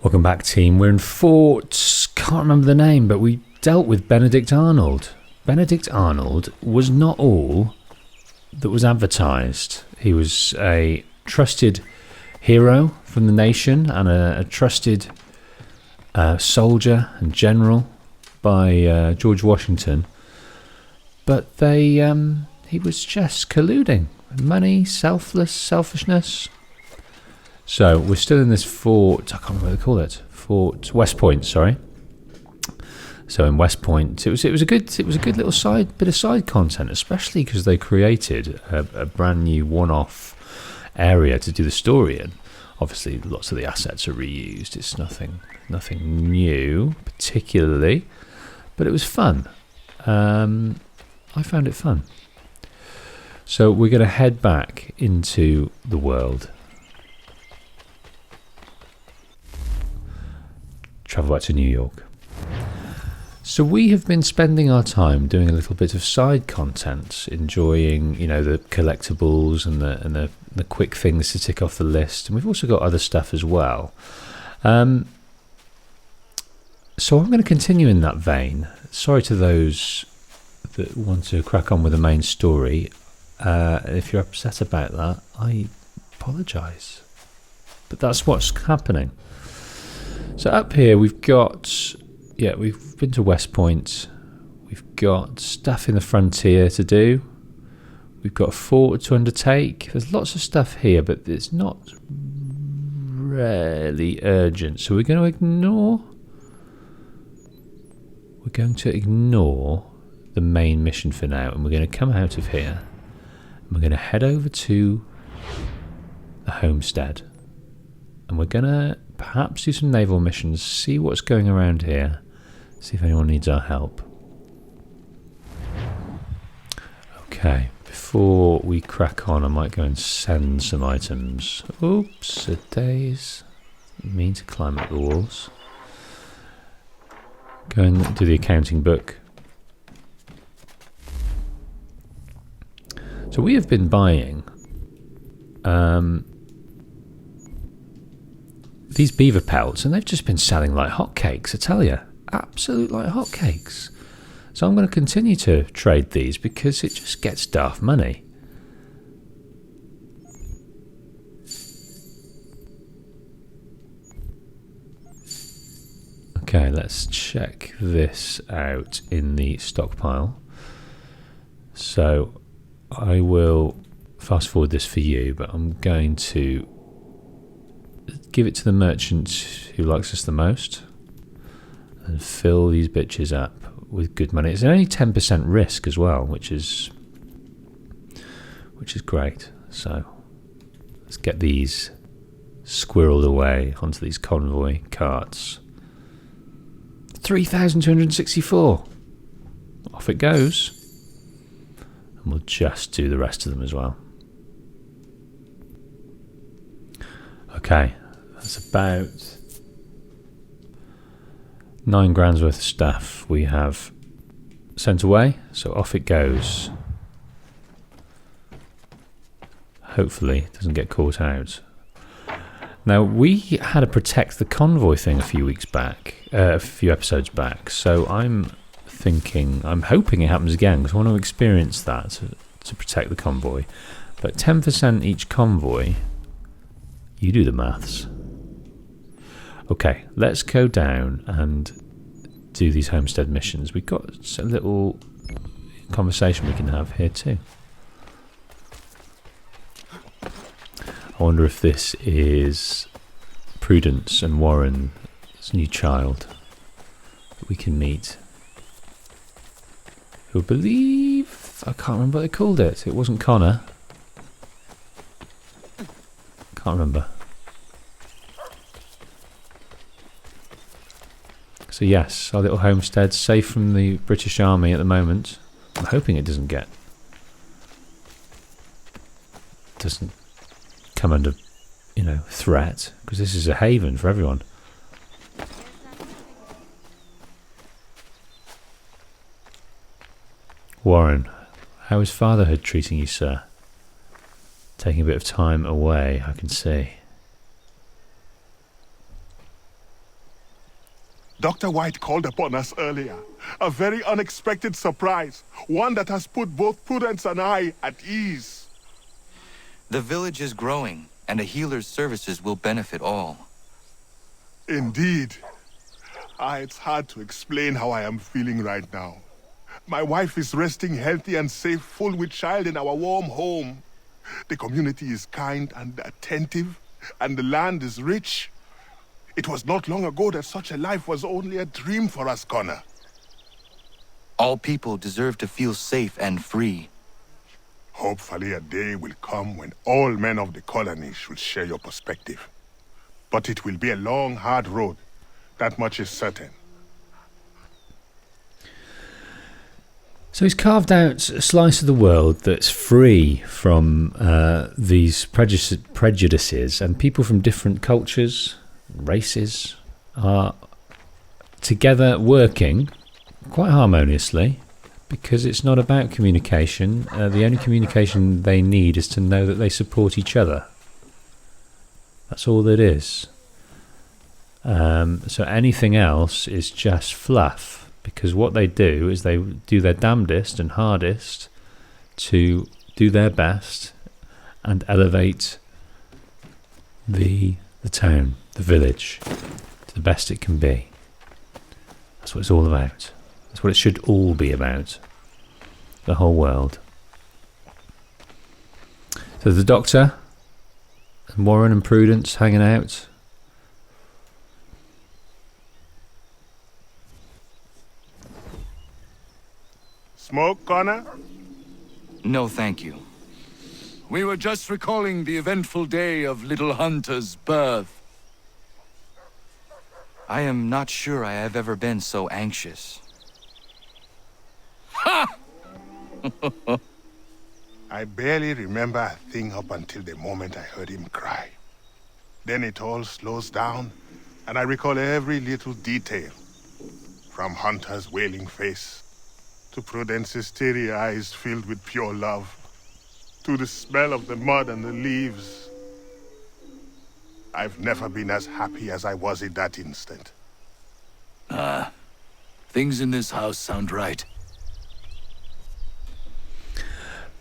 Welcome back, team. We're in Fort... can't remember the name, but we dealt with Benedict Arnold. Benedict Arnold was not all that was advertised. He was a trusted hero from the nation and a trusted soldier and general by George Washington. But he was just colluding. Money, selfishness. So we're still in this fort. I can't remember what they call it. Fort West Point. Sorry. So in West Point, it was a good little bit of side content, especially because they created a brand new one-off area to do the story in. Obviously, lots of the assets are reused. It's nothing new particularly, but it was fun. I found it fun. So we're going to head back into the world. Travel back to New York. So we have been spending our time doing a little bit of side content, enjoying, the collectibles and the quick things to tick off the list, and we've also got other stuff as well. So I'm going to continue in that vein. Sorry to those that want to crack on with the main story. If you're upset about that, I apologise. But that's what's happening. So up here we've got, we've been to West Point. We've got stuff in the frontier to do. We've got a fort to undertake. There's lots of stuff here, but it's not really urgent. So we're going to ignore the main mission for now, and we're going to come out of here. And we're going to head over to the Homestead. And we're going to perhaps do some naval missions, see what's going around here, see if anyone needs our help. Okay, before we crack on, I might go and send some items. Oops, a days. Didn't mean to climb up the walls. Go and do the accounting book. So we have been buying these beaver pelts, and they've just been selling like hotcakes, I tell you. Absolute like hotcakes. So I'm going to continue to trade these because it just gets daft money. Okay, let's check this out in the stockpile. So I will fast forward this for you, but I'm going to give it to the merchant who likes us the most and fill these bitches up with good money. It's only 10% risk as well, which is great. So let's get these squirreled away onto these convoy carts. 3,264. Off it goes. And we'll just do the rest of them as well. Okay, that's about 9 grand's worth of stuff we have sent away, so off it goes. Hopefully it doesn't get caught out. Now, we had a protect the convoy thing a few episodes back, so I'm hoping it happens again, because I want to experience that to protect the convoy. But 10% each convoy, you do the maths. Okay, let's go down and do these homestead missions. We've got a little conversation we can have here too. I wonder if this is Prudence and Warren's new child that we can meet. Who I believe, I can't remember what they called it. It wasn't Connor. Can't remember. So yes, our little homestead, safe from the British Army at the moment. I'm hoping it doesn't come under, threat, because this is a haven for everyone. Warren, how is fatherhood treating you, sir? Taking a bit of time away, I can see. Dr. White called upon us earlier. A very unexpected surprise. One that has put both Prudence and I at ease. The village is growing, and a healer's services will benefit all. Indeed. It's hard to explain how I am feeling right now. My wife is resting healthy and safe, full with child in our warm home. The community is kind and attentive, and the land is rich. It was not long ago that such a life was only a dream for us, Connor. All people deserve to feel safe and free. Hopefully a day will come when all men of the colony should share your perspective. But it will be a long, hard road. That much is certain. So he's carved out a slice of the world that's free from these prejudices, and people from different cultures, races, are together working quite harmoniously, because it's not about communication. The only communication they need is to know that they support each other. That's all it is. So anything else is just fluff. Because what they do is they do their damnedest and hardest to do their best and elevate the town, the village, to the best it can be. That's what it's all about. That's what it should all be about. The whole world. So the Doctor and Warren and Prudence hanging out. Smoke, Connor? No, thank you. We were just recalling the eventful day of little Hunter's birth. I am not sure I have ever been so anxious. Ha! I barely remember a thing up until the moment I heard him cry. Then it all slows down, and I recall every little detail. From Hunter's wailing face, to Prudence's teary eyes filled with pure love, to the smell of the mud and the leaves. I've never been as happy as I was in that instant. Things in this house sound right.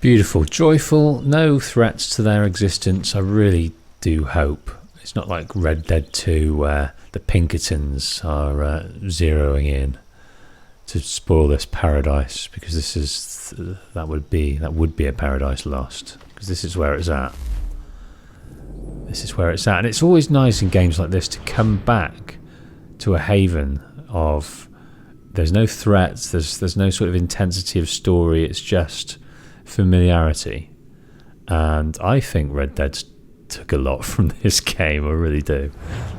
Beautiful, joyful, no threats to their existence. I really do hope. It's not like Red Dead 2 where the Pinkertons are zeroing in to spoil this paradise, because that would be a paradise lost, because this is where it's at. This is where it's at, and it's always nice in games like this to come back to a haven of there's no threats, there's no sort of intensity of story, it's just familiarity. And I think Red Dead took a lot from this game, I really do.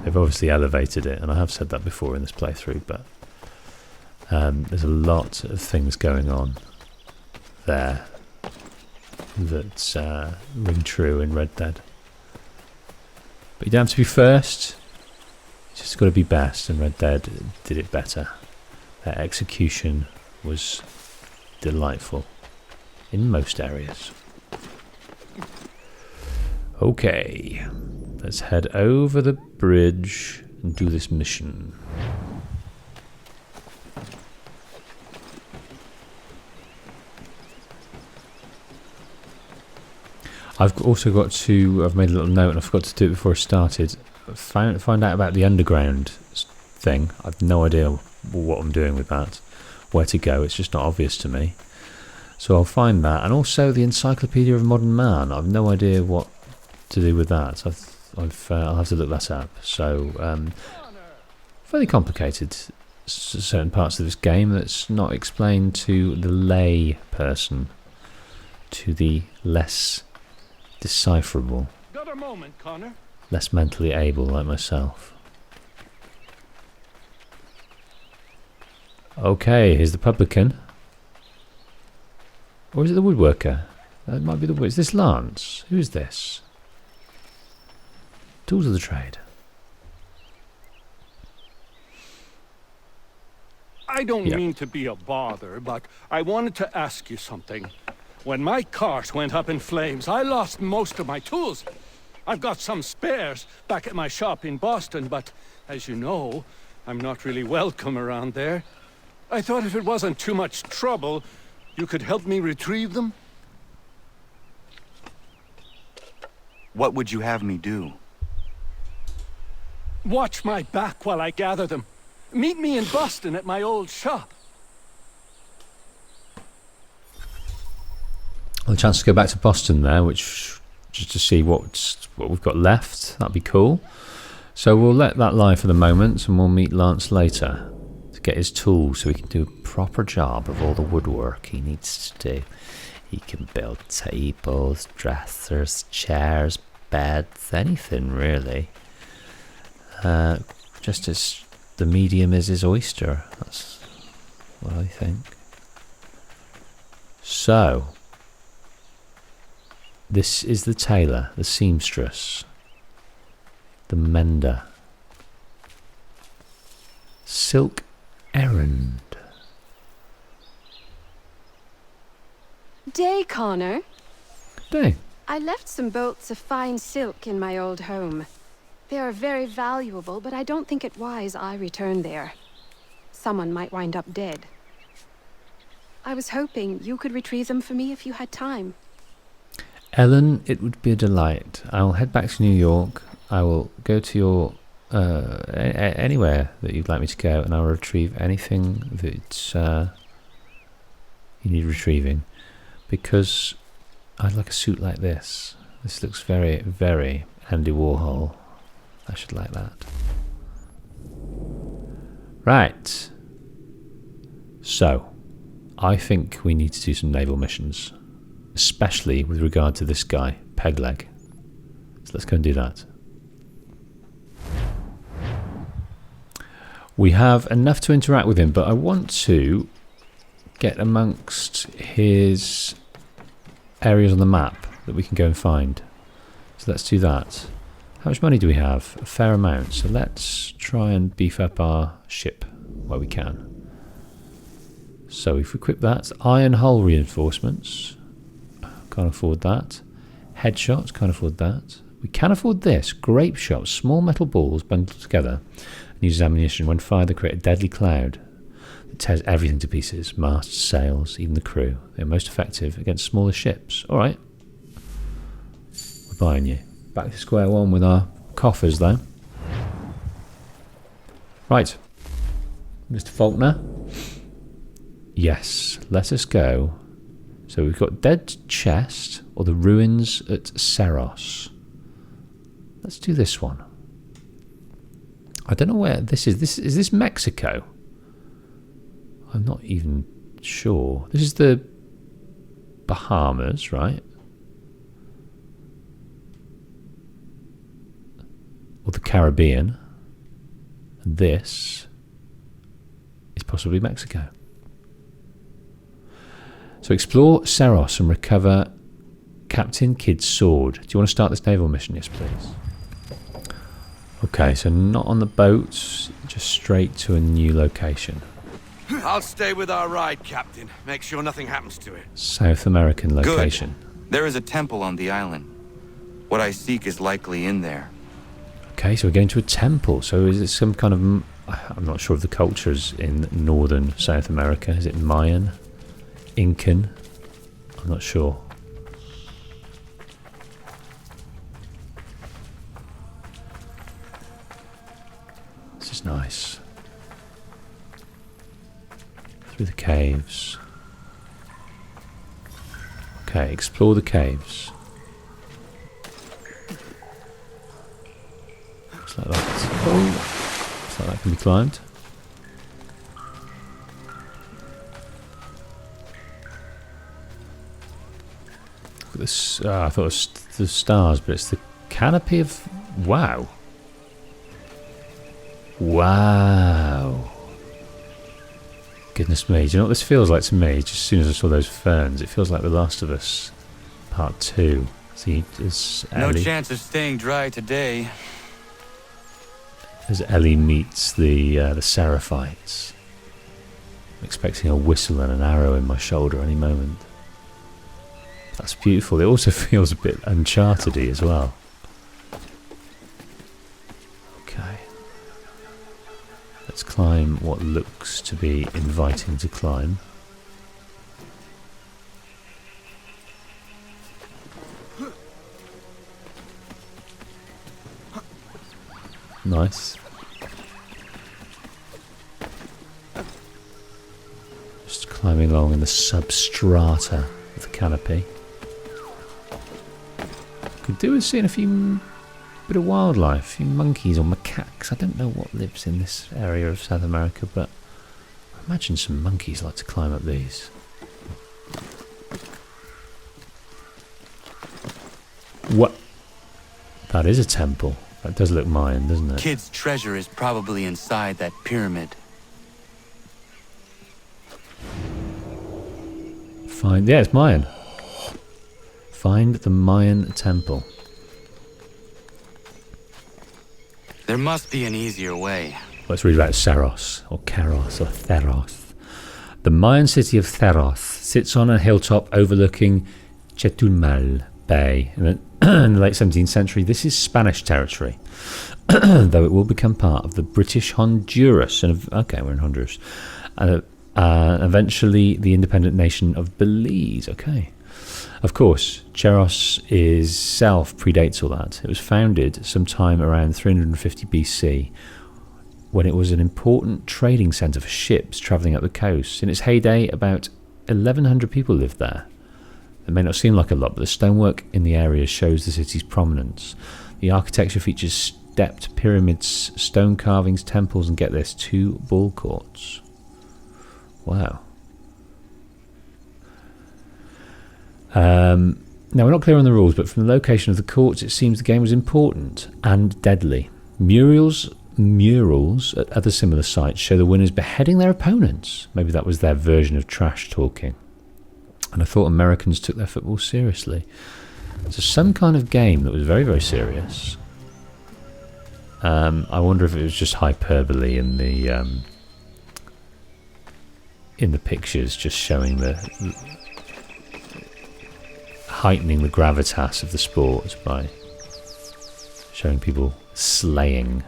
They've obviously elevated it, and I have said that before in this playthrough, but there's a lot of things going on there that ring true in Red Dead. But you don't have to be first, you just got to be best, and Red Dead did it better. Their execution was delightful in most areas. Okay, let's head over the bridge and do this mission. I've also got to, I've made a little note and I forgot to do it before I started, find out about the underground thing. I've no idea what I'm doing with that, where to go, it's just not obvious to me. So I'll find that, and also the Encyclopedia of Modern Man. I've no idea what to do with that. I'll have to look that up. So fairly complicated, certain parts of this game that's not explained to the lay person, to the less decipherable, Got a moment, Connor? less mentally able like myself. Okay, here's the publican. Or is it the woodworker? That might be the wood. Is this Lance? Who is this? Tools of the trade. I don't mean to be a bother, but I wanted to ask you something. When my cart went up in flames, I lost most of my tools. I've got some spares back at my shop in Boston, but as you know, I'm not really welcome around there. I thought if it wasn't too much trouble, you could help me retrieve them? What would you have me do? Watch my back while I gather them. Meet me in Boston at my old shop. Well, a chance to go back to Boston there, which just to see what we've got left. That'd be cool. So we'll let that lie for the moment, and we'll meet Lance later to get his tools so he can do a proper job of all the woodwork he needs to do. He can build tables, dressers, chairs, beds, anything really. Just as the medium is his oyster. That's what I think. So, this is the tailor, the seamstress, the mender. Silk errand. Day, Connor. Day. I left some bolts of fine silk in my old home. They are very valuable, but I don't think it wise I return there. Someone might wind up dead. I was hoping you could retrieve them for me if you had time. Ellen, it would be a delight. I will head back to New York. I will go to your anywhere that you'd like me to go, and I will retrieve anything that you need retrieving. Because I'd like a suit like this. This looks very, very Andy Warhol. I should like that. Right. So, I think we need to do some naval missions. Especially with regard to this guy, Pegleg. So let's go and do that. We have enough to interact with him, but I want to get amongst his areas on the map that we can go and find. So let's do that. How much money do we have? A fair amount. So let's try and beef up our ship where we can. So if we equip that, iron hull reinforcements. Can't afford that. Headshots, can't afford that. We can afford this. Grape shot, small metal balls bundled together and uses ammunition. When fired, they create a deadly cloud that tears everything to pieces. Masts, sails, even the crew. They're most effective against smaller ships. Alright. We're buying you. Back to square one with our coffers though. Right. Mr. Faulkner. Yes, let us go. So we've got Dead Chest or the Ruins at Seros. Let's do this one. I don't know where this is. Is this Mexico? I'm not even sure. This is the Bahamas, right? Or the Caribbean. And this is possibly Mexico. So explore Seros and recover Captain Kidd's sword. Do you want to start this naval mission? Yes, please. Okay, so not on the boat, just straight to a new location. I'll stay with our ride, Captain. Make sure nothing happens to it. South American location. Good. There is a temple on the island. What I seek is likely in there. Okay, so we're going to a temple. So is it some kind of... I'm not sure of the cultures in northern South America. Is it Mayan? Incan? I'm not sure. This is nice. Through the caves. Okay, explore the caves. Looks like that. Oh, looks like that can be climbed. This, I thought it was the stars, but it's the canopy of... Wow. Wow. Goodness me. Do you know what this feels like to me? Just as soon as I saw those ferns, it feels like The Last of Us Part 2. See, as Ellie... No chance of staying dry today. As Ellie meets the Seraphites. I'm expecting a whistle and an arrow in my shoulder any moment. That's beautiful. It also feels a bit Uncharted-y as well. Okay. Let's climb what looks to be inviting to climb. Nice. Just climbing along in the substrata of the canopy. Could do with seeing a few bit of wildlife, a few monkeys or macaques. I don't know what lives in this area of South America, but I imagine some monkeys like to climb up these. What? That is a temple. That does look Mayan, doesn't it? Kid's treasure is probably inside that pyramid. Find, yeah, it's Mayan. Find the Mayan temple. There must be an easier way. Let's read about Saros, or Karos, or Theros. The Mayan city of Theros sits on a hilltop overlooking Chetumal Bay. In the late 17th century, this is Spanish territory, though it will become part of the British Honduras. And okay, we're in Honduras. Eventually, the independent nation of Belize. Okay. Of course, Cheros itself predates all that. It was founded sometime around 350 BC, when it was an important trading centre for ships travelling up the coast. In its heyday, about 1,100 people lived there. It may not seem like a lot, but the stonework in the area shows the city's prominence. The architecture features stepped pyramids, stone carvings, temples, and get this, 2 ball courts. Wow. Now, we're not clear on the rules, but from the location of the courts, it seems the game was important and deadly. Murals at other similar sites show the winners beheading their opponents. Maybe that was their version of trash talking. And I thought Americans took their football seriously. So some kind of game that was very, very serious. I wonder if it was just hyperbole in the pictures, just showing the heightening the gravitas of the sport by showing people slaying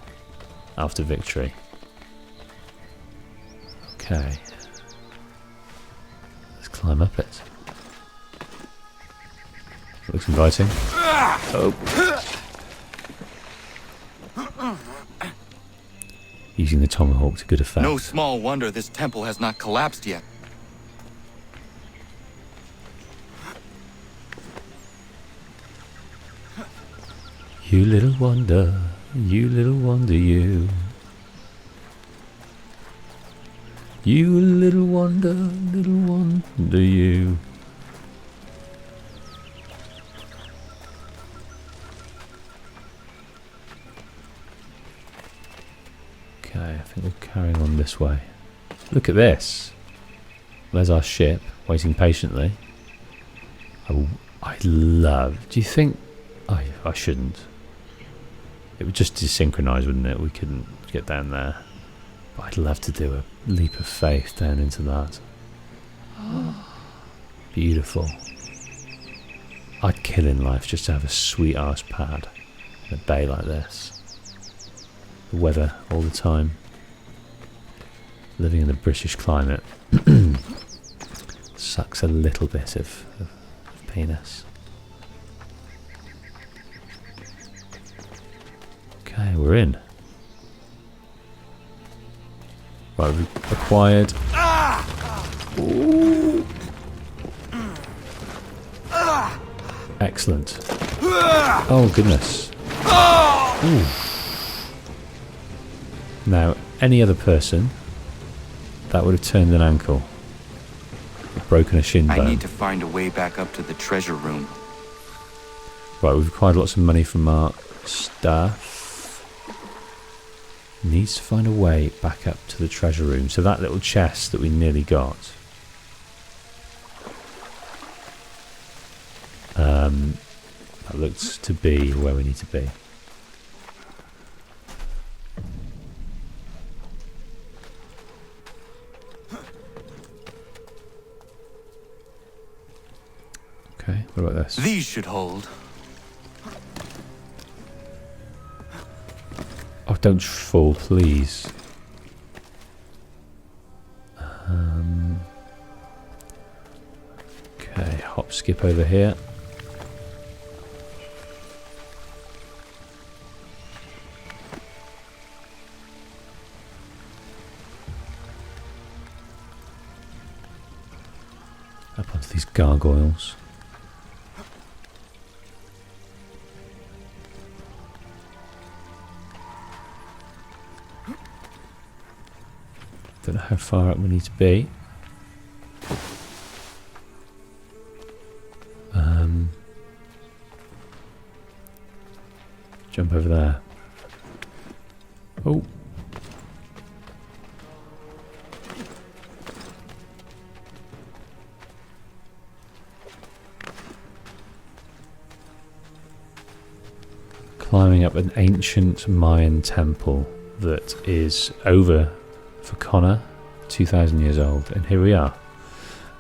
after victory. Okay, let's climb up it. Looks inviting. Oh. Using the tomahawk to good effect. No small wonder this temple has not collapsed yet. You little wonder, you little wonder you. You little wonder you. Okay, I think we're carrying on this way. Look at this. There's our ship, waiting patiently. I love... Do you think... I shouldn't. It would just desynchronize, wouldn't it? We couldn't get down there. But I'd love to do a leap of faith down into that. Beautiful. I'd kill in life just to have a sweet arse pad in a bay like this. The weather all the time. Living in the British climate sucks a little bit of penis. Okay, we're in. Right, we've acquired. Ooh. Excellent. Oh goodness. Ooh. Now, any other person, that would have turned an ankle, or broken a shin bone. I need to find a way back up to the treasure room. Right, we've acquired lots of money from our staff. Needs to find a way back up to the treasure room. So that little chest that we nearly got. That looks to be where we need to be. Okay, what about this? These should hold. Oh, don't fall, please. hop skip over here. Up onto these gargoyles. Don't know how far up we need to be. Jump over there. Oh. Climbing up an ancient Mayan temple that is over for Connor, 2,000 years old, and here we are.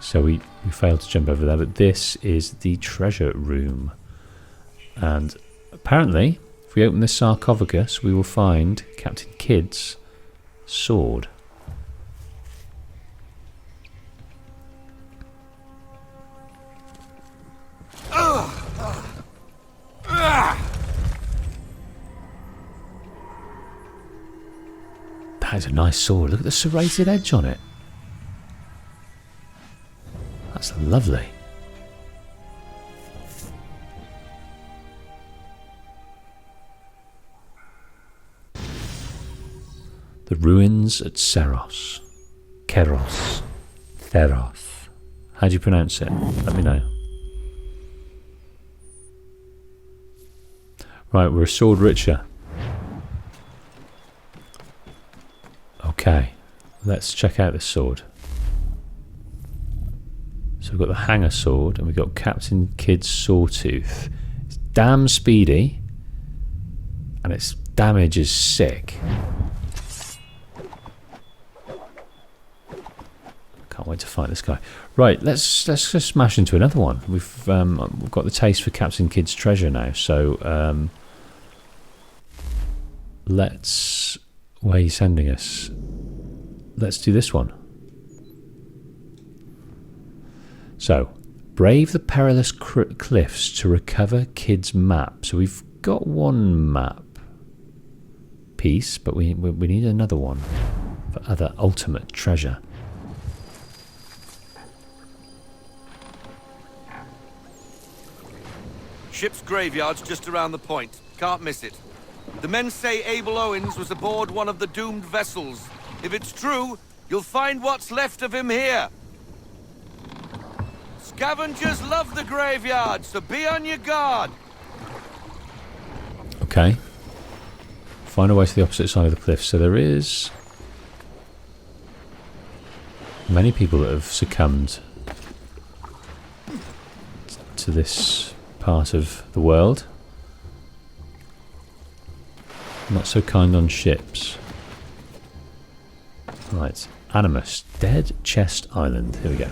So we failed to jump over there, but this is the treasure room, and apparently if we open this sarcophagus we will find Captain Kidd's sword. That is a nice sword. Look at the serrated edge on it. That's lovely. The ruins at Seros. Keros. Theros. How do you pronounce it? Let me know. Right, we're a sword richer. Okay, let's check out this sword. So we've got the hanger sword and we've got Captain Kidd's sawtooth. It's damn speedy and its damage is sick. Can't wait to fight this guy. Right, let's just smash into another one. We've got the taste for Captain Kidd's treasure now, so let's... Where are you sending us? Let's do this one. So, brave the perilous cliffs to recover Kidd's map. So we've got one map piece, but we need another one for other ultimate treasure. Ship's graveyard's just around the point. Can't miss it. The men say Abel Owens was aboard one of the doomed vessels. If it's true, you'll find what's left of him here. Scavengers love the graveyard, so be on your guard. Okay. Find a way to the opposite side of the cliff. So there is many people that have succumbed to this part of the world. Not so kind on ships. Right, Animus, Dead Chest Island. Here we go.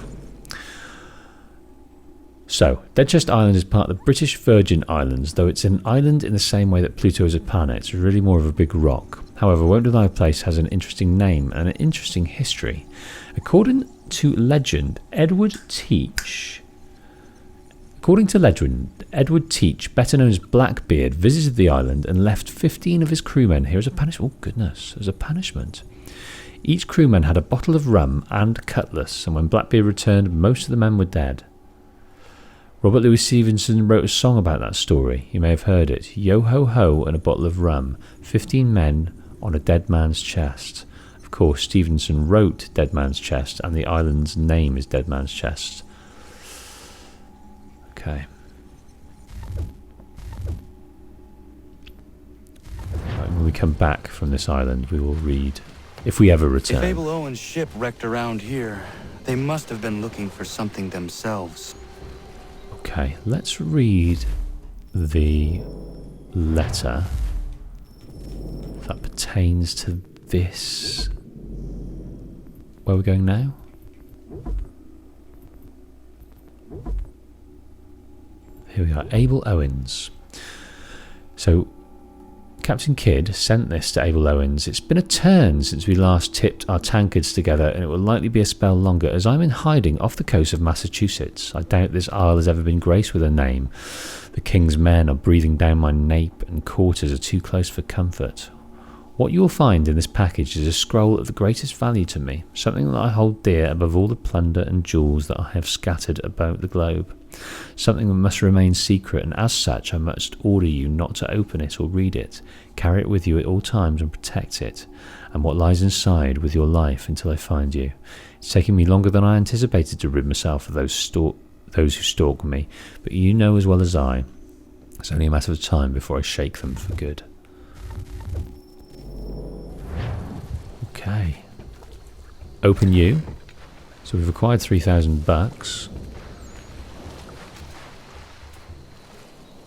So, Dead Chest Island is part of the British Virgin Islands, though it's an island in the same way that Pluto is a planet. It's really more of a big rock. However, Won't Deny Place has an interesting name and an interesting history. According to legend, Edward Teach, better known as Blackbeard, visited the island and left 15 of his crewmen here as a punishment. Oh goodness, as a punishment. Each crewman had a bottle of rum and cutlass, and when Blackbeard returned, most of the men were dead. Robert Louis Stevenson wrote a song about that story. You may have heard it. Yo ho ho and a bottle of rum. 15 men on a dead man's chest. Of course, Stevenson wrote Dead Man's Chest, and the island's name is Dead Man's Chest. Okay. Right, when we come back from this island, we will read, if we ever return. If Abel Owen's ship wrecked around here, they must have been looking for something themselves. Okay, let's read the letter that pertains to this. Where are we going now? Here we are, Abel Owens. So, Captain Kidd sent this to Abel Owens. It's been a turn since we last tipped our tankards together, and it will likely be a spell longer, as I'm in hiding off the coast of Massachusetts. I doubt this isle has ever been graced with a name. The King's men are breathing down my nape, and quarters are too close for comfort. What you will find in this package is a scroll of the greatest value to me, something that I hold dear above all the plunder and jewels that I have scattered about the globe. Something that must remain secret, and as such I must order you not to open it or read it. Carry it with you at all times and protect it, and what lies inside, with your life until I find you. It's taken me longer than I anticipated to rid myself of those who stalk me, but you know as well as I, it's only a matter of time before I shake them for good. Okay. Open you. So we've acquired $3,000.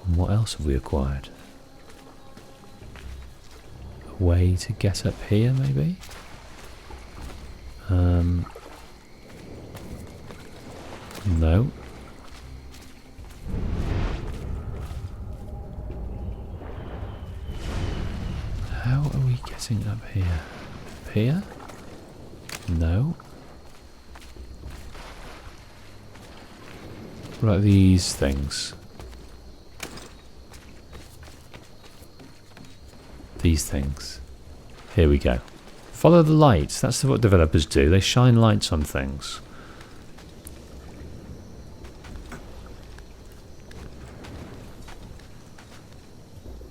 And what else have we acquired? A way to get up here, maybe? No. How are we getting up here? Up here? No. What about these things? These things. Here we go. Follow the lights. That's what developers do. They shine lights on things.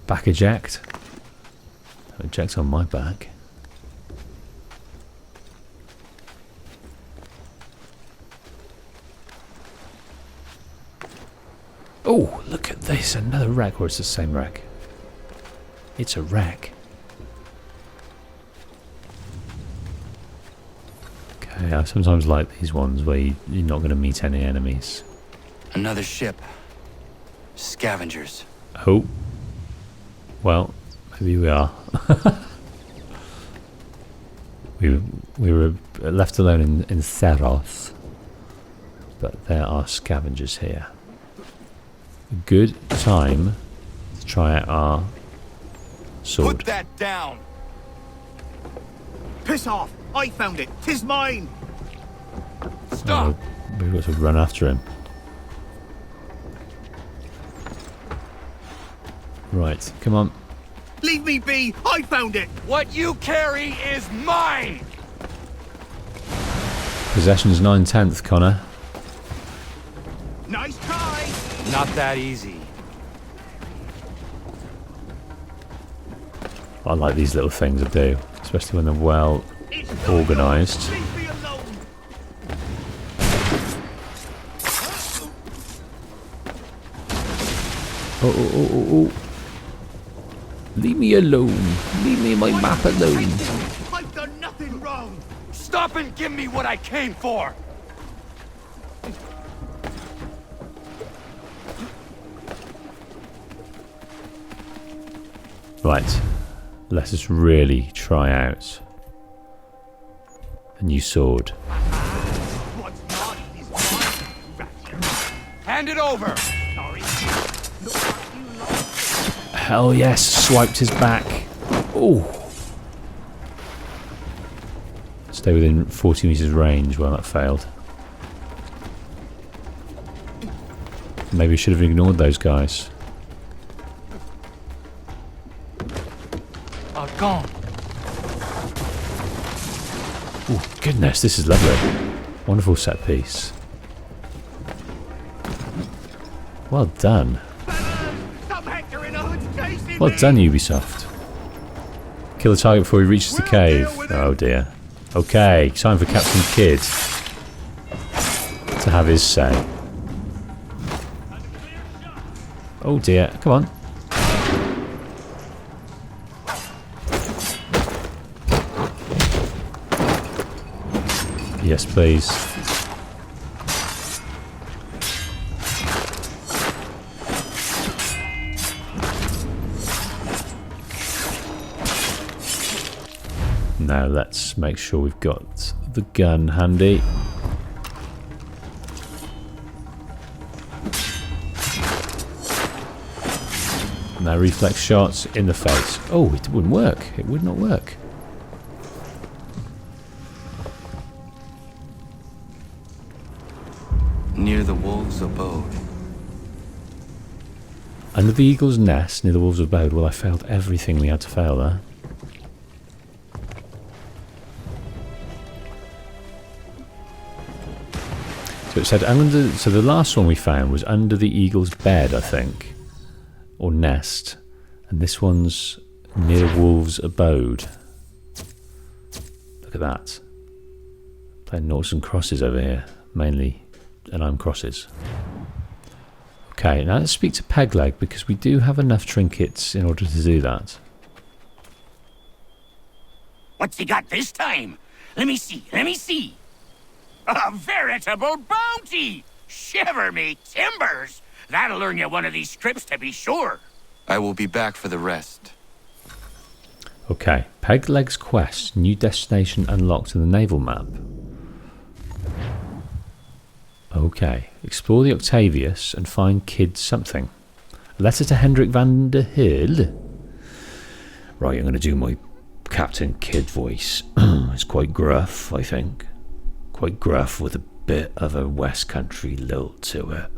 Back eject. Eject on my back. Oh, look at this. Another wreck, or it's the same wreck. It's a wreck. Okay, I sometimes like these ones where you're not going to meet any enemies. Another ship. Scavengers. Oh. Well, maybe we are. we were left alone in Theros. But there are scavengers here. A good time to try out our sword. Put that down! Piss off! I found it! 'Tis mine! Stop! We've got to run after him. Right, come on. Leave me be! I found it! What you carry is mine! Possession's 9/10, Connor. Nice try! Not that easy. I like these little things I do, especially when they're well organised. Leave me alone! Oh. Leave me alone. Leave me my map alone. I've done nothing wrong! Stop and give me what I came for! Right, let us really try out a new sword. What's mine is mine, Ratchet. Hand it over! Sorry. Look what you lost. Hell yes, swiped his back. Oh. Stay within 40 meters range. Well, that failed. Maybe we should have ignored those guys. Gone. Oh, goodness, this is lovely. Wonderful set piece. Well done. Stop hectoring us, chasing Well me. done, Ubisoft. Kill the target before he reaches the cave. Oh dear. Okay, time for Captain Kidd to have his say. Oh dear, come on. Yes, please. Now let's make sure we've got the gun handy. Now reflex shots in the face. Oh, it wouldn't work. It would not work. Near the wolves' abode. Under the eagle's nest, near the wolves' abode. Well, I failed everything we had to fail there. So it said under. So the last one we found was under the eagle's bed, I think, or nest, and this one's near the wolves' abode. Look at that. Playing noughts and crosses over here, mainly, and I'm crosses. Okay, now let's speak to Pegleg, because we do have enough trinkets in order to do that. What's he got this time? Let me see, let me see. A veritable bounty! Shiver me timbers! That'll earn you one of these scripts to be sure. I will be back for the rest. Okay, Pegleg's quest, new destination unlocked in the naval map. Okay, explore the Octavius and find Kid something. Letter to Hendrik van der Hill. Right, I'm going to do my Captain Kidd voice. It's quite gruff, I think. Quite gruff with a bit of a West Country lilt to it.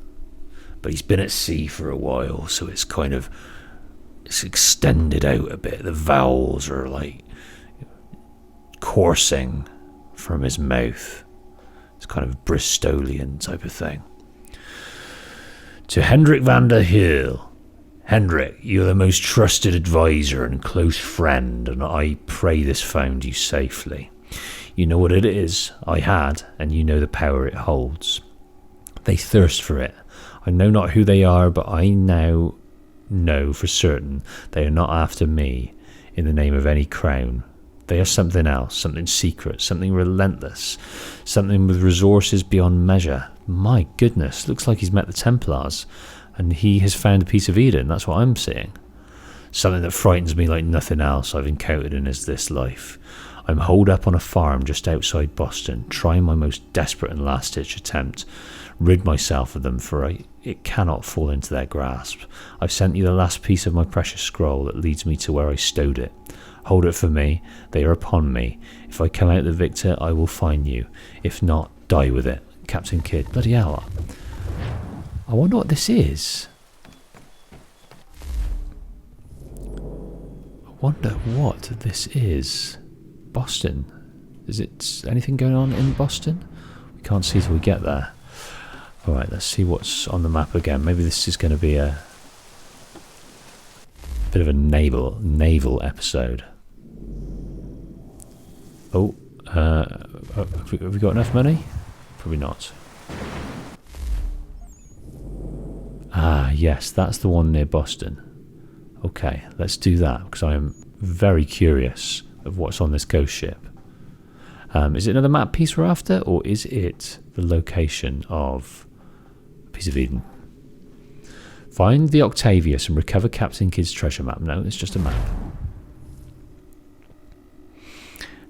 But he's been at sea for a while, so it's kind of... it's extended out a bit. The vowels are like coursing from his mouth. It's kind of Bristolian type of thing. To Hendrik van der Hill. Hendrik, you're the most trusted advisor and close friend, and I pray this found you safely. You know what it is, I had, and you know the power it holds. They thirst for it. I know not who they are, but I now know for certain they are not after me in the name of any crown. They are something else, something secret, something relentless, something with resources beyond measure. My goodness, looks like he's met the Templars, and he has found a piece of Eden. That's what I'm seeing. Something that frightens me like nothing else I've encountered in this life. I'm holed up on a farm just outside Boston, trying my most desperate and last-ditch attempt. Rid myself of them, for it cannot fall into their grasp. I've sent you the last piece of my precious scroll that leads me to where I stowed it. Hold it for me. They are upon me. If I come out the victor, I will find you. If not, die with it. Captain Kidd. Bloody hell. I wonder what this is. I wonder what this is. Boston. Is it anything going on in Boston? We can't see till we get there. Alright, let's see what's on the map again. Maybe this is going to be a bit of a naval episode. Oh, have we got enough money? Probably not. Ah, yes, that's the one near Boston. Okay, let's do that, because I am very curious of what's on this ghost ship. Is it another map piece we're after, or is it the location of a piece of Eden? Find the Octavius and recover Captain Kidd's treasure map. No, it's just a map.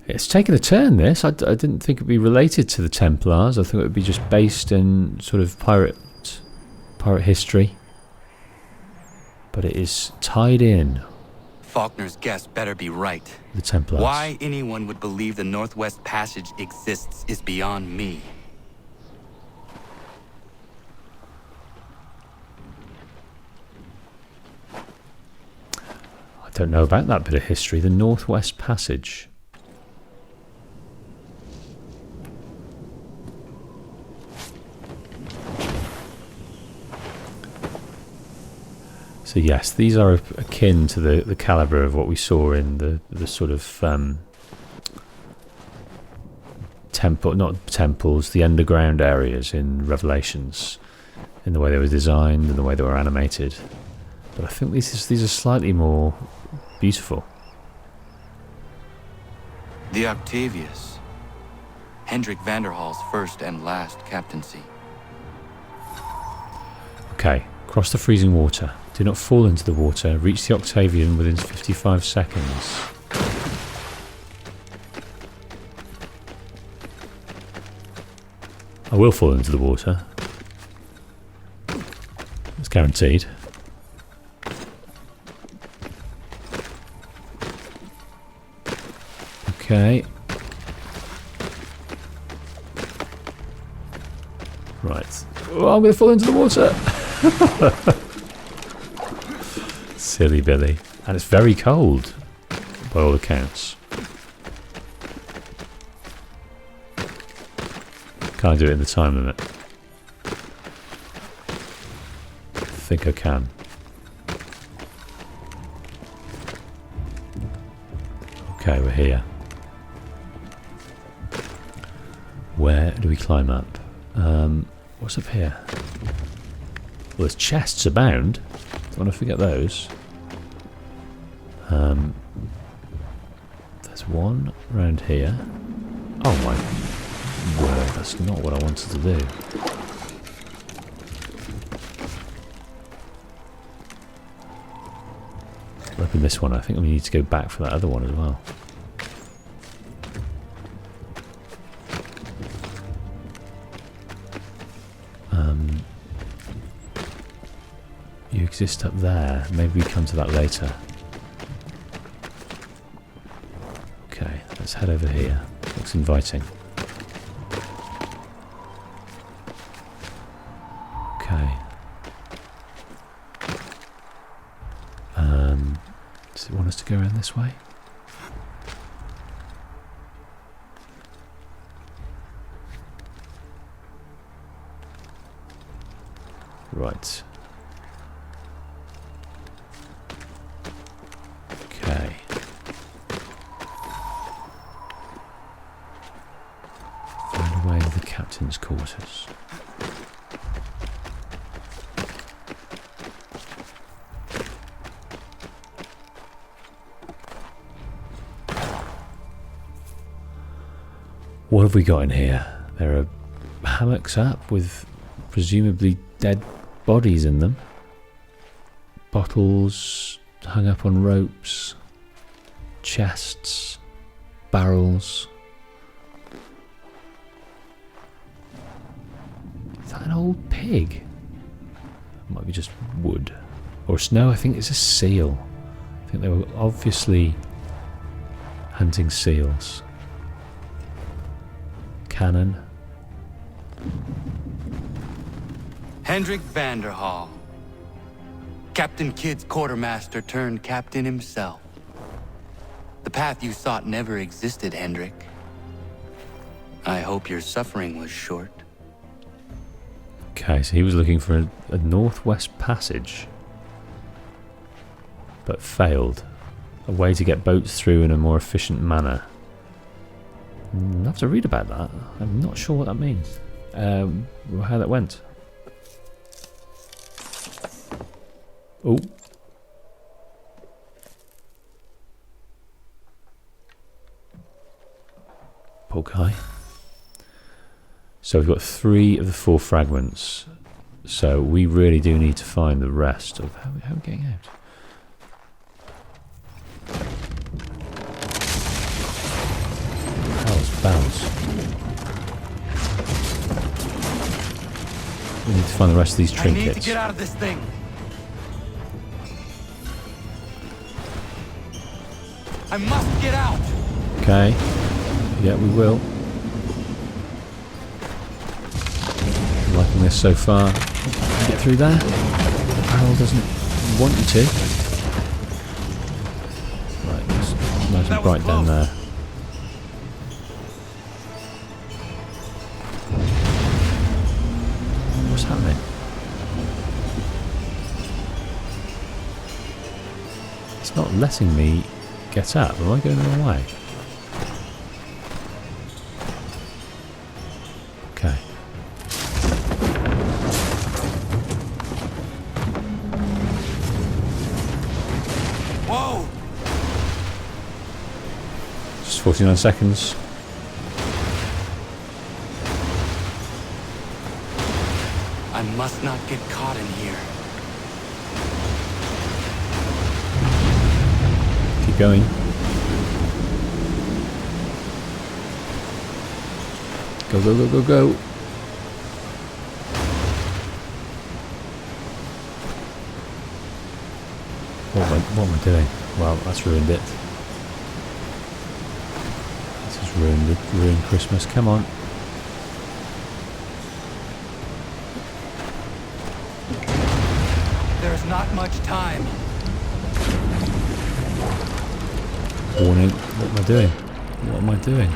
It's taken a turn, this. I didn't think it would be related to the Templars. I thought it would be just based in sort of pirate history. But it is tied in. Faulkner's guess better be right. The Templars. Why anyone would believe the Northwest Passage exists is beyond me. I don't know about that bit of history. The Northwest Passage. So yes, these are akin to the caliber of what we saw in the sort of not temples, the underground areas in Revelations, in the way they were designed and the way they were animated. But I think these are slightly more beautiful. The Octavius. Hendrik Vanderhall's first and last captaincy. Okay, cross the freezing water. Do not fall into the water. Reach the Octavian within 55 seconds. I will fall into the water. It's guaranteed. Okay. Right. Oh, I'm going to fall into the water. Silly Billy. And it's very cold, by all accounts. Can't do it in the time limit. I think I can. Okay, we're here. Where do we climb up? What's up here? Well, there's chests abound. Don't want to forget those. There's one around here. Oh my word, that's not what I wanted to do. Open this one. I think we need to go back for that other one as well. You exist up there. Maybe we come to that later. Okay, let's head over here. Looks inviting. Okay. Does it want us to go around this way? Right. Okay. Find a way to the captain's quarters. What have we got in here? There are hammocks up with presumably dead bodies in them. Bottles hung up on ropes. Chests. Barrels. Is that an old pig? It might be just wood. Or snow. I think it's a seal. I think they were obviously hunting seals. Cannon. Hendrik Vanderhall. Captain Kidd's quartermaster turned captain himself. The path you sought never existed, Hendrik. I hope your suffering was short. Okay, so he was looking for a northwest passage. But failed. A way to get boats through in a more efficient manner. I'll have to read about that. I'm not sure what that means. How that went. Oh. Poor guy. So we've got 3 of the 4 fragments. So we really do need to find the rest of how are we getting out. Bounce. We need to find the rest of these trinkets. I need to get out of this thing. I must get out. Okay. Yeah, we will. Liking this so far. Get through there. Harold doesn't want you to. Right, it's nice and bright down there. What's happening? It's not letting me get up. Am I going the wrong way? Okay. Whoa! Just 49 seconds. I must not get caught in here. Keep going. Go, go, go, go, go. What am I doing? Well, that's ruined it. Ruin Christmas. Come on. There's not much time. Warning. What am I doing? What am I doing?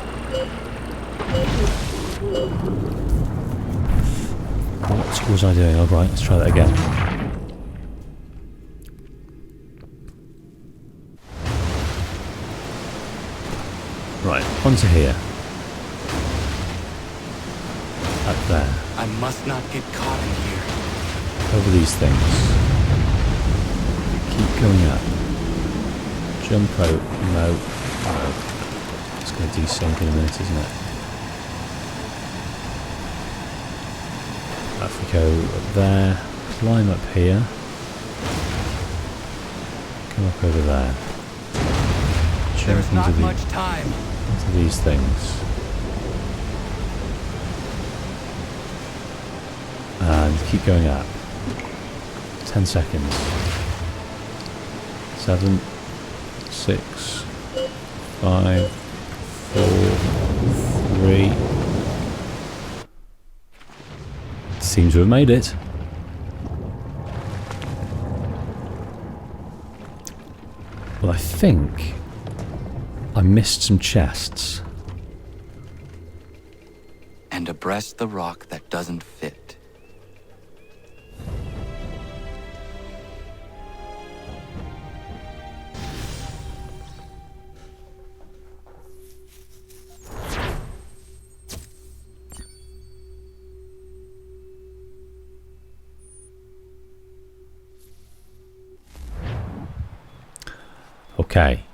What was I doing? Alright, let's try that again. Right, onto here. Up there. I must not get caught in here. Over these things. Keep going up. Jump out. No. No. It's going to desync in a minute, isn't it? Off we go up there. Climb up here. Come up over there. Jump There's not much time. into these things. And keep going up. 10 seconds. 7, 6, 5, 4, 3. Seem to have made it. Well, I think I missed some chests. And abreast the rock that doesn't fit. Okay.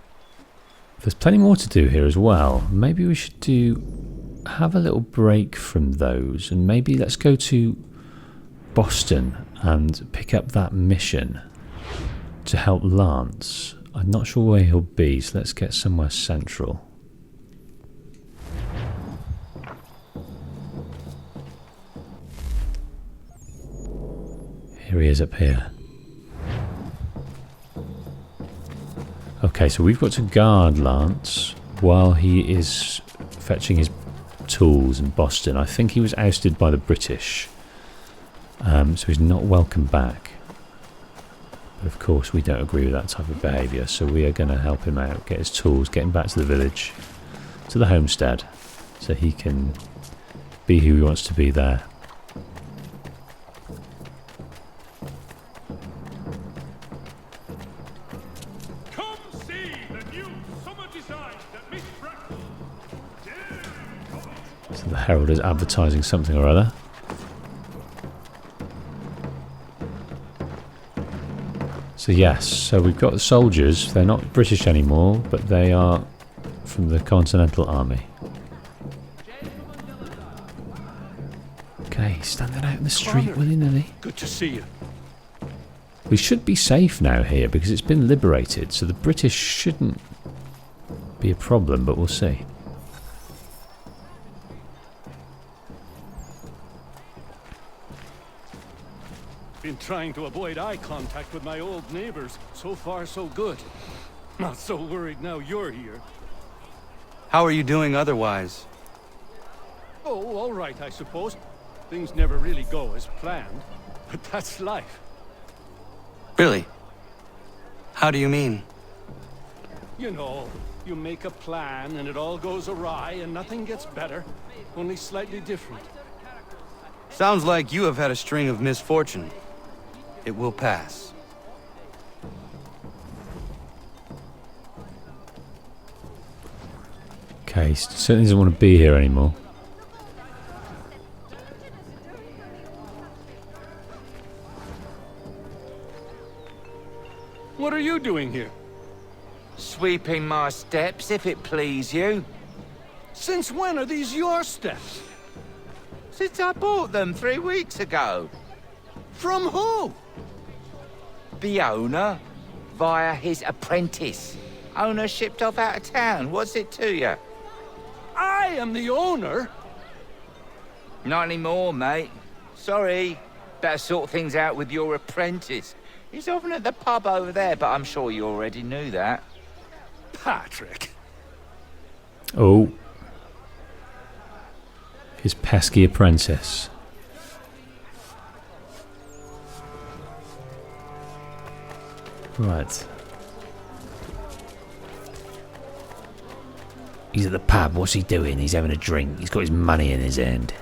There's plenty more to do here as well. Maybe we should have a little break from those, and maybe let's go to Boston and pick up that mission to help Lance. I'm not sure where he'll be, so let's get somewhere central. Here he is up here. Okay, so we've got to guard Lance while he is fetching his tools in Boston. I think he was ousted by the British, so he's not welcome back. But of course we don't agree with that type of behaviour, so we are going to help him out, get his tools, get him back to the village, to the homestead, so he can be who he wants to be there. So the Herald is advertising something or other. So yes, so we've got the soldiers. They're not British anymore, but they are from the Continental Army. Okay, standing out in the street willy-nilly. Good to see you. We should be safe now here because it's been liberated, so the British shouldn't be a problem, but we'll see. Been trying to avoid eye contact with my old neighbors. So far, so good. Not so worried now you're here. How are you doing otherwise? Oh, all right, I suppose. Things never really go as planned, but that's life. Really? How do you mean? You know, you make a plan and it all goes awry and nothing gets better, only slightly different. Sounds like you have had a string of misfortune. It will pass. Okay, he certainly doesn't want to be here anymore. What are you doing here? Sweeping my steps, if it please you. Since when are these your steps? Since I bought them 3 weeks ago. From who? The owner, via his apprentice. Owner shipped off out of town. What's it to you? I am the owner? Not anymore, mate. Sorry. Better sort things out with your apprentice. He's often at the pub over there, but I'm sure you already knew that. Patrick. Oh, His pesky apprentice. Right. He's at the pub. What's he doing? He's having a drink. He's got his money in his hand.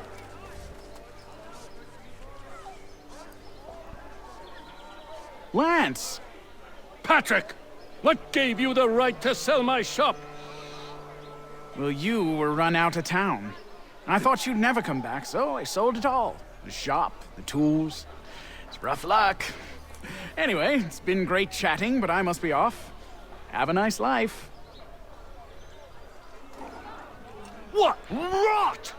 Lance! Patrick! What gave you the right to sell my shop? Well, you were run out of town. I thought you'd never come back, so I sold it all. The shop, the tools. It's rough luck. Anyway, it's been great chatting, but I must be off. Have a nice life. What rot!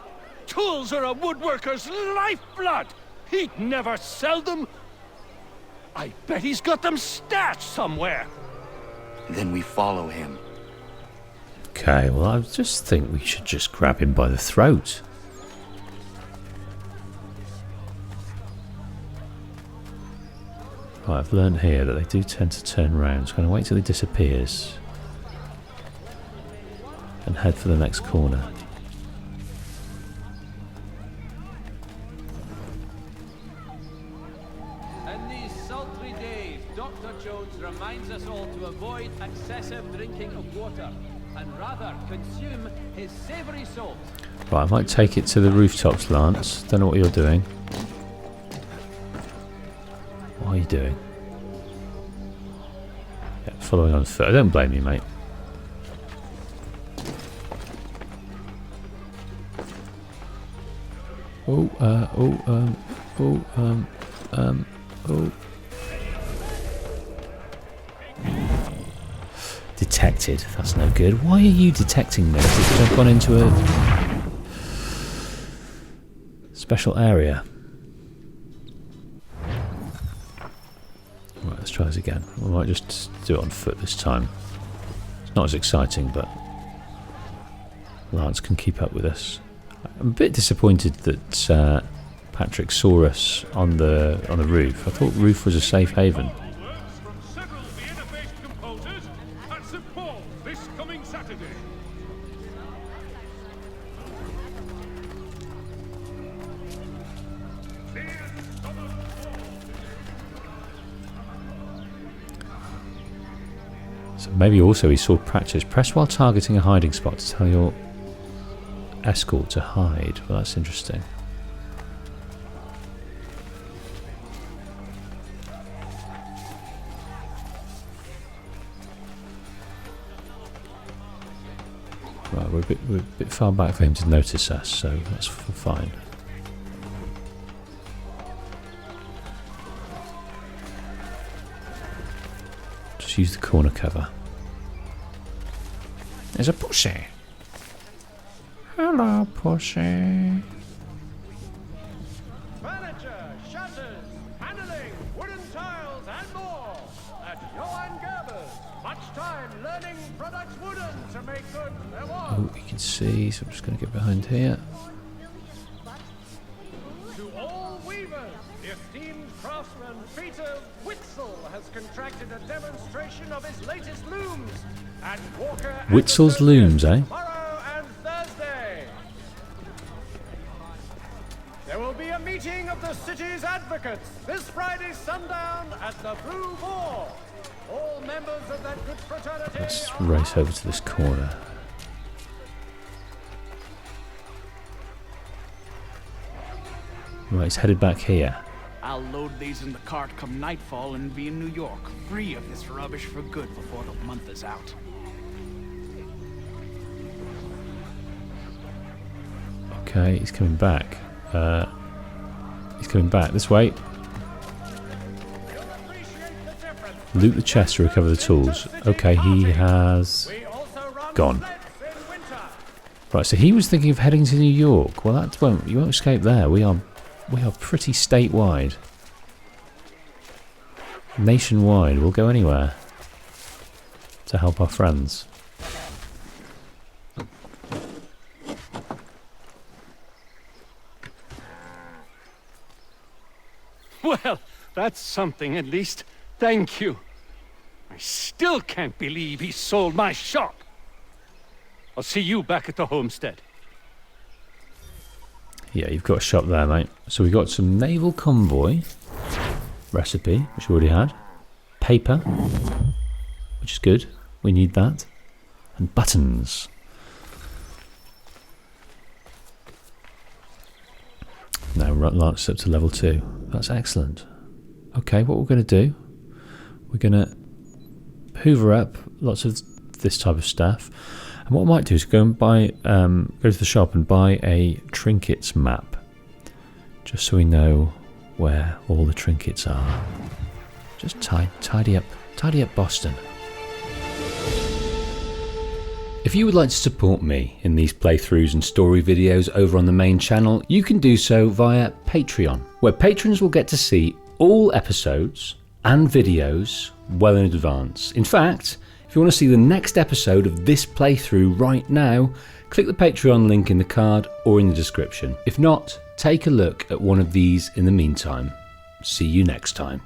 Tools are a woodworker's lifeblood! He'd never sell them! I bet he's got them stashed somewhere! Then we follow him. Okay, well, I just think we should just grab him by the throat. Right, I've learned here that they do tend to turn round. So I'm going to wait till he disappears and head for the next corner. In these sultry days, Dr. Jones reminds us all to avoid excessive drinking of water and rather consume his savoury salt. Right, I might take it to the rooftops, Lance. Don't know what you're doing. What are you doing? Yeah, following on foot. I don't blame you, mate. Detected. That's no good. Why are you detecting me? Because I've gone into a special area. Right, let's try this again. We might just do it on foot this time. It's not as exciting, but Lance can keep up with us. I'm a bit disappointed that Patrick saw us on the roof. I thought roof was a safe haven. So maybe also he saw practice. Press while targeting a hiding spot to tell your escort to hide. Well, that's interesting. Right, we're a bit far back for him to notice us, so that's fine. Just use the corner cover. There's a pussy. Hello, pussy. Furniture, shutters, paneling, wooden tiles, and more. At Johann Gerber's. Much time learning products wooden to make good there was. Oh, you can see, so I'm just going to get behind here. To all weavers, the esteemed craftsman Peter Witzel has contracted a demonstration of his latest looms at Walker and Witzel's looms, eh? tomorrow and Thursday. There will be a meeting of the city's advocates this Friday sundown at the Blue Boar. All members of that good fraternity. Let's race over to this corner. Right, he's headed back here. I'll load these in the cart come nightfall and be in New York, free of this rubbish for good before the month is out. Okay, he's coming back. He's coming back this way. Loot the chest to recover the tools. Okay, he has gone. Right, so he was thinking of heading to New York. Well, that you won't escape there. We are pretty statewide, nationwide. We'll go anywhere to help our friends. Well, that's something at least. Thank you. I still can't believe he sold my shop. I'll see you back at the homestead. Yeah, you've got a shop there, mate. So we've got some naval convoy recipe, which we already had. Paper, which is good. We need that. And buttons. Now Lark's up to level 2. That's excellent. Okay, what we're going to do, we're going to hoover up lots of this type of stuff. And what I might do is go and buy, go to the shop and buy a trinkets map. Just so we know where all the trinkets are. Just tidy up Boston. If you would like to support me in these playthroughs and story videos over on the main channel, you can do so via Patreon, where patrons will get to see all episodes and videos well in advance. In fact, if you want to see the next episode of this playthrough right now, click the Patreon link in the card or in the description. If not, take a look at one of these in the meantime. See you next time.